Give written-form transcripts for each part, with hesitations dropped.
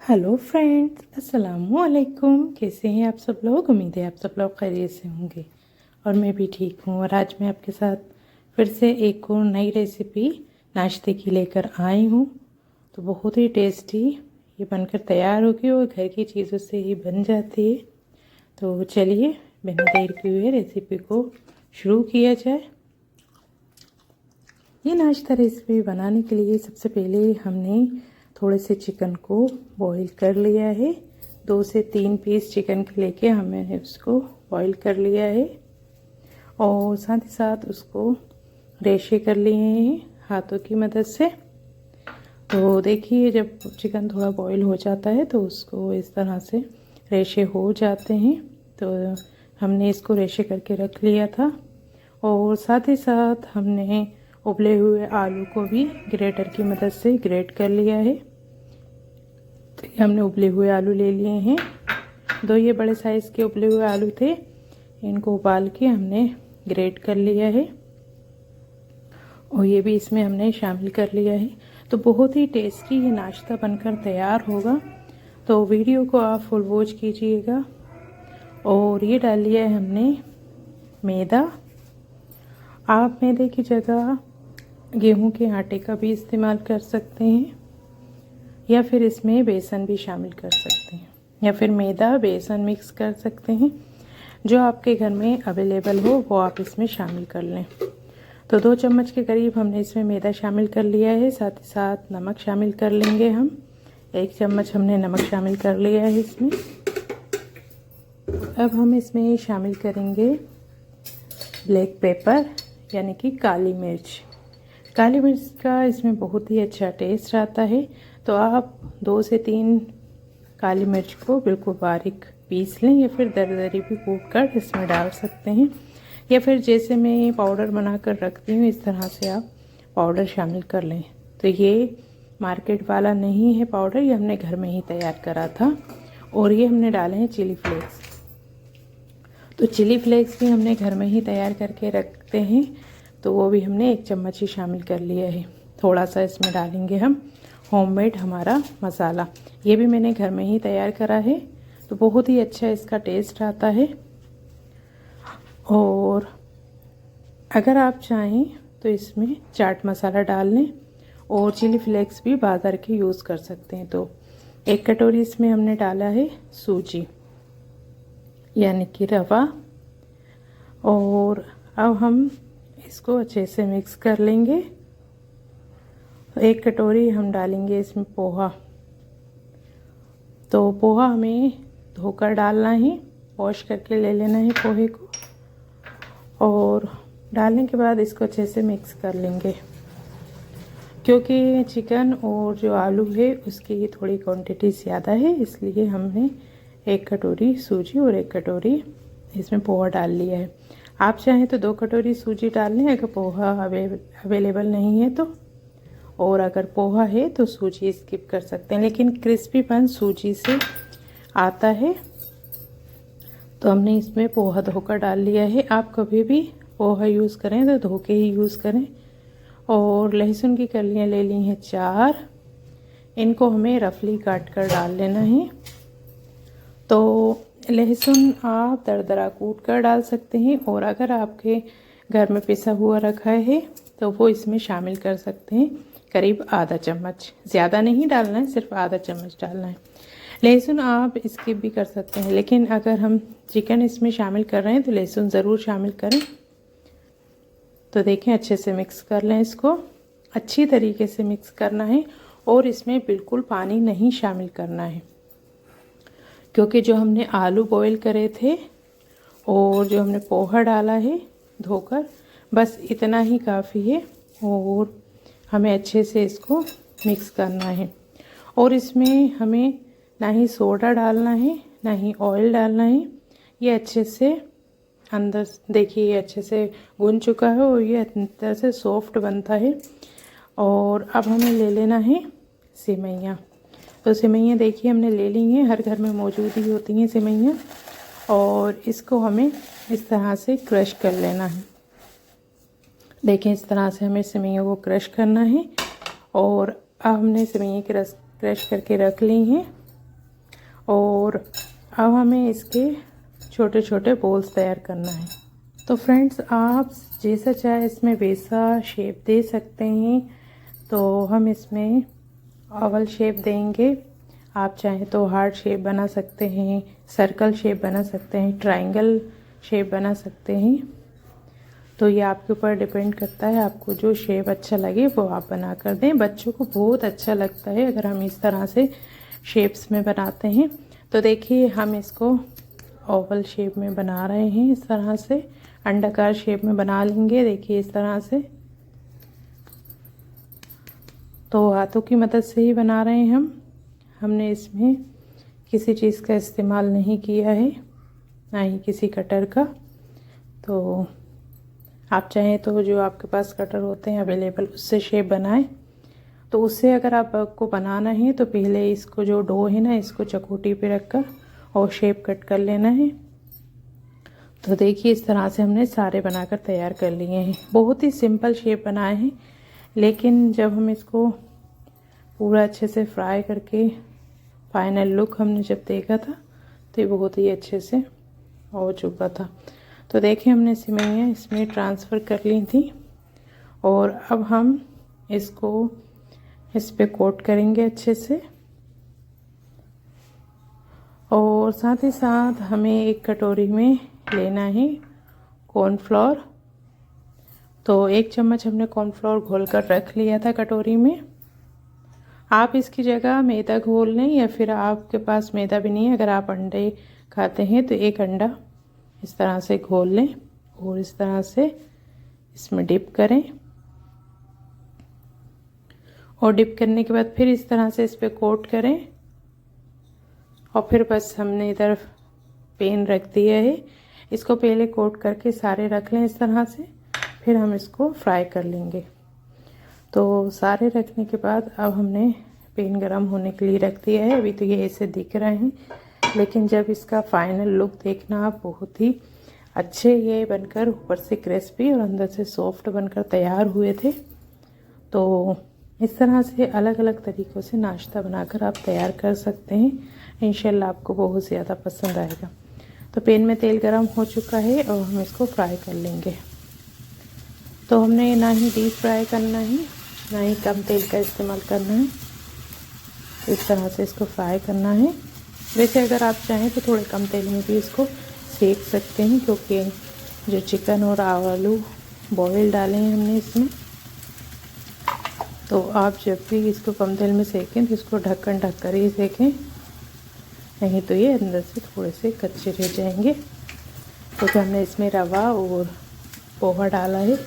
Hello friends, अस्सलामुअलैकुम। कैसे हैं आप सब लोग? उम्मीद है आप सब लोग खैरियत से होंगे और मैं भी ठीक हूँ। और आज मैं आपके साथ फिर से एक और नई रेसिपी नाश्ते की लेकर आई हूँ। तो बहुत ही टेस्टी ये बनकर तैयार होगी और घर की चीज़ों से ही बन जाती है। तो चलिए बिना देर किए हुए रेसिपी को शुरू किया जाए। ये नाश्ता रेसिपी बनाने के लिए सबसे पहले हमने थोड़े से चिकन को बॉईल कर लिया है। 2 से 3 पीस चिकन के लेके हमने उसको बॉईल कर लिया है और साथ ही साथ उसको रेशे कर लिए हैं हाथों की मदद से। तो देखिए, जब चिकन थोड़ा बॉईल हो जाता है तो उसको इस तरह से रेशे हो जाते हैं। तो हमने इसको रेशे करके रख लिया था और साथ ही साथ हमने उबले हुए आलू को भी ग्रेटर की मदद से ग्रेट कर लिया है। तो हमने उबले हुए आलू ले लिए हैं। 2 ये बड़े साइज़ के उबले हुए आलू थे, इनको उबाल के हमने ग्रेट कर लिया है और ये भी इसमें हमने शामिल कर लिया है। तो बहुत ही टेस्टी ये नाश्ता बनकर तैयार होगा। तो वीडियो को आप फुल वॉच कीजिएगा। और ये डाल लिया है हमने मैदा। आप मैदे की जगह गेहूं के आटे का भी इस्तेमाल कर सकते हैं या फिर इसमें बेसन भी शामिल कर सकते हैं या फिर मैदा बेसन मिक्स कर सकते हैं। जो आपके घर में अवेलेबल हो वो आप इसमें शामिल कर लें। तो 2 चम्मच के करीब हमने इसमें मैदा शामिल कर लिया है। साथ ही साथ नमक शामिल कर लेंगे हम। 1 चम्मच हमने नमक शामिल कर लिया है इसमें। अब हम इसमें शामिल करेंगे ब्लैक पेपर यानी कि काली मिर्च। काली मिर्च का इसमें बहुत ही अच्छा टेस्ट आता है। तो आप 2 से 3 काली मिर्च को बिल्कुल बारीक पीस लें या फिर दरदरी भी कूट कर इसमें डाल सकते हैं या फिर जैसे मैं पाउडर बना कर रखती हूँ इस तरह से आप पाउडर शामिल कर लें। तो ये मार्केट वाला नहीं है पाउडर, ये हमने घर में ही तैयार करा था। और ये हमने डाले हैं चिली फ्लेक्स। तो चिली फ्लेक्स भी हमने घर में ही तैयार करके रखते हैं, तो वो भी हमने 1 चम्मच ही शामिल कर लिया है। थोड़ा सा इसमें डालेंगे हम होममेड हमारा मसाला, ये भी मैंने घर में ही तैयार करा है। तो बहुत ही अच्छा इसका टेस्ट आता है। और अगर आप चाहें तो इसमें चाट मसाला डाल लें और चिली फ्लेक्स भी बाजार के यूज़ कर सकते हैं। तो 1 कटोरी इसमें हमने डाला है सूजी यानी कि रवा। और अब हम इसको अच्छे से मिक्स कर लेंगे। 1 कटोरी हम डालेंगे इसमें पोहा। तो पोहा हमें धोकर डालना है, वॉश करके ले लेना है पोहे को। और डालने के बाद इसको अच्छे से मिक्स कर लेंगे, क्योंकि चिकन और जो आलू है उसकी थोड़ी क्वांटिटी ज़्यादा है, इसलिए हमने 1 कटोरी सूजी और 1 कटोरी इसमें पोहा डाल लिया है। आप चाहें तो 2 कटोरी सूजी डाल लें अगर पोहा अवेलेबल नहीं है तो। और अगर पोहा है तो सूजी स्किप कर सकते हैं, लेकिन क्रिस्पीपन सूजी से आता है। तो हमने इसमें पोहा धोकर डाल लिया है। आप कभी भी पोहा यूज़ करें तो धो के ही यूज़ करें। और लहसुन की कलियां ले ली हैं 4, इनको हमें रफली काट कर डाल लेना है। तो लहसुन आप दरदरा कूट कर डाल सकते हैं और अगर आपके घर में पिसा हुआ रखा है तो वो इसमें शामिल कर सकते हैं। करीब आधा चम्मच, ज़्यादा नहीं डालना है, सिर्फ आधा चम्मच डालना है। लहसुन आप स्किप भी कर सकते हैं, लेकिन अगर हम चिकन इसमें शामिल कर रहे हैं तो लहसुन ज़रूर शामिल करें। तो देखें, अच्छे से मिक्स कर लें, इसको अच्छी तरीके से मिक्स करना है। और इसमें बिल्कुल पानी नहीं शामिल करना है, क्योंकि जो हमने आलू बॉईल करे थे और जो हमने पोहा डाला है धोकर, बस इतना ही काफ़ी है। और हमें अच्छे से इसको मिक्स करना है। और इसमें हमें ना ही सोडा डालना है ना ही ऑयल डालना है। ये अच्छे से अंदर देखिए, ये अच्छे से भुन चुका है और ये अंदर से सॉफ्ट बनता है। और अब हमें ले लेना है सेवइयाँ। तो सेवइयाँ देखिए हमने ले ली हैं, हर घर में मौजूद ही होती हैं सेवइयाँ। और इसको हमें इस तरह से क्रश कर लेना है। देखें, इस तरह से हमें सेवइयों को क्रश करना है। और अब हमने सेवइयाँ क्रश करके रख ली हैं। और अब हमें इसके छोटे छोटे बॉल्स तैयार करना है। तो फ्रेंड्स, आप जैसा चाहे इसमें वैसा शेप दे सकते हैं। तो हम इसमें ओवल शेप देंगे। आप चाहें तो हार्ट शेप बना सकते हैं, सर्कल शेप बना सकते हैं, ट्रायंगल शेप बना सकते हैं। तो ये आपके ऊपर डिपेंड करता है, आपको जो शेप अच्छा लगे वो आप बना कर दें। बच्चों को बहुत अच्छा लगता है अगर हम इस तरह से शेप्स में बनाते हैं। तो देखिए, हम इसको ओवल शेप में बना रहे हैं। इस तरह से अंडाकार शेप में बना लेंगे। देखिए इस तरह से, तो हाथों की मदद से ही बना रहे हैं हमने इसमें किसी चीज़ का इस्तेमाल नहीं किया है, ना ही किसी कटर का। तो आप चाहें तो जो आपके पास कटर होते हैं अवेलेबल, उससे शेप बनाएं। तो उससे अगर आपको बनाना है तो पहले इसको जो डो है ना, इसको चकोटी पे रखकर और शेप कट कर लेना है। तो देखिए इस तरह से हमने सारे बनाकर तैयार कर लिए हैं। बहुत ही सिंपल शेप बनाए हैं, लेकिन जब हम इसको पूरा अच्छे से फ्राई करके फाइनल लुक हमने जब देखा था तो ये बहुत ही अच्छे से हो चुका था। तो देखिए हमने सेवइयाँ इसमें ट्रांसफ़र कर ली थी और अब हम इसको इस पे कोट करेंगे अच्छे से। और साथ ही साथ हमें एक कटोरी में लेना है कॉर्नफ्लोर। तो 1 चम्मच हमने कॉर्नफ्लोर घोल कर रख लिया था कटोरी में। आप इसकी जगह मैदा घोल लें, या फिर आपके पास मैदा भी नहीं है, अगर आप अंडे खाते हैं तो 1 अंडा इस तरह से घोल लें और इस तरह से इसमें डिप करें। और डिप करने के बाद फिर इस तरह से इस पर कोट करें। और फिर बस हमने इधर पेन रख दिया है, इसको पहले कोट करके सारे रख लें इस तरह से, फिर हम इसको फ्राई कर लेंगे। तो सारे रखने के बाद अब हमने पेन गरम होने के लिए रख दिया है। अभी तो ये ऐसे दिख रहे हैं, लेकिन जब इसका फाइनल लुक देखना आप, बहुत ही अच्छे ये बनकर ऊपर से क्रिस्पी और अंदर से सॉफ्ट बनकर तैयार हुए थे। तो इस तरह से अलग अलग तरीक़ों से नाश्ता बनाकर आप तैयार कर सकते हैं। इंशाल्लाह आपको बहुत ज़्यादा पसंद आएगा। तो पैन में तेल गरम हो चुका है और हम इसको फ्राई कर लेंगे। तो हमने ना ही डीप फ्राई करना है, ना ही कम तेल का इस्तेमाल करना है। इस तरह से इसको फ्राई करना है। वैसे अगर आप चाहें तो थोड़े कम तेल में भी इसको सेक सकते हैं, क्योंकि जो चिकन और आलू बॉयल डाले हैं हमने इसमें, तो आप जब भी इसको कम तेल में सेकें तो इसको ढक्कन ढक कर ही सेकें, नहीं तो ये अंदर से थोड़े से कच्चे रह जाएंगे। क्योंकि हमने इसमें रवा और पोहा डाला है,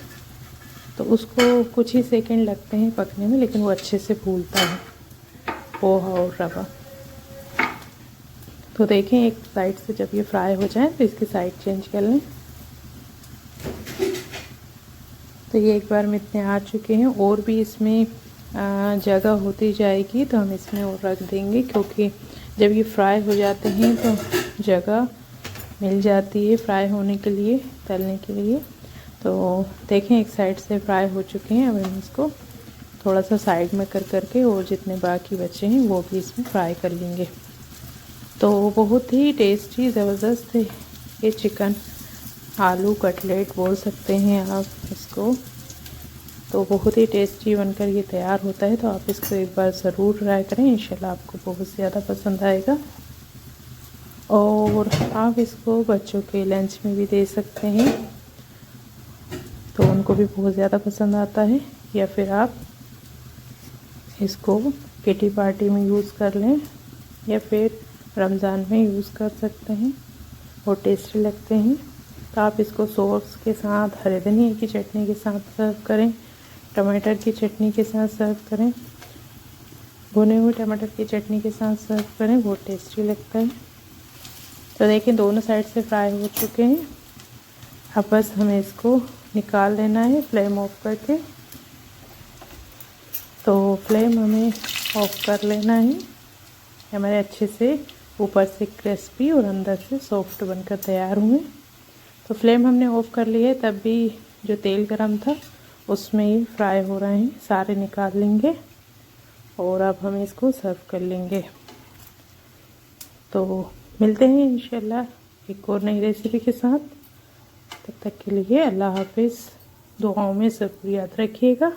तो उसको कुछ ही सेकंड लगते हैं पकने में, लेकिन वो अच्छे से फूलता है पोहा और रवा। तो देखें एक साइड से जब ये फ्राई हो जाए तो इसकी साइड चेंज कर लें। तो ये एक बार में इतने आ चुके हैं, और भी इसमें जगह होती जाएगी तो हम इसमें और रख देंगे, क्योंकि जब ये फ्राई हो जाते हैं तो जगह मिल जाती है फ्राई होने के लिए, तलने के लिए। तो देखें एक साइड से फ्राई हो चुके हैं। अब हम इसको थोड़ा सा साइड में कर करके और जितने बाकी बचे हैं वो भी इसमें फ्राई कर लेंगे। तो बहुत ही टेस्टी ज़बरदस्त है ये चिकन आलू कटलेट बोल सकते हैं आप इसको। तो बहुत ही टेस्टी बनकर ये तैयार होता है। तो आप इसको एक बार ज़रूर ट्राई करें, इंशाल्लाह आपको बहुत ज़्यादा पसंद आएगा। और आप इसको बच्चों के लंच में भी दे सकते हैं, तो उनको भी बहुत ज़्यादा पसंद आता है। या फिर आप इसको किटी पार्टी में यूज़ कर लें, या फिर रमज़ान में यूज़ कर सकते हैं, और टेस्टी लगते हैं। तो आप इसको सॉस के साथ, हरे धनिया की चटनी के साथ सर्व करें, टमाटर की चटनी के साथ सर्व करें, भुने हुए टमाटर की चटनी के साथ सर्व करें, बहुत टेस्टी लगता है। तो देखिए दोनों साइड से फ्राई हो चुके हैं। अब बस हमें इसको निकाल लेना है फ्लेम ऑफ करके। तो फ्लेम हमें ऑफ कर लेना है। हमारे अच्छे से ऊपर से क्रिस्पी और अंदर से सॉफ्ट बनकर तैयार हुए। तो फ्लेम हमने ऑफ कर लिया है, तब भी जो तेल गरम था उसमें ही फ्राई हो रहे हैं। सारे निकाल लेंगे और अब हम इसको सर्व कर लेंगे। तो मिलते हैं इंशाल्लाह एक और नई रेसिपी के साथ। तब तक के लिए अल्लाह हाफिज़। दुआओं में ज़रूर याद रखिएगा।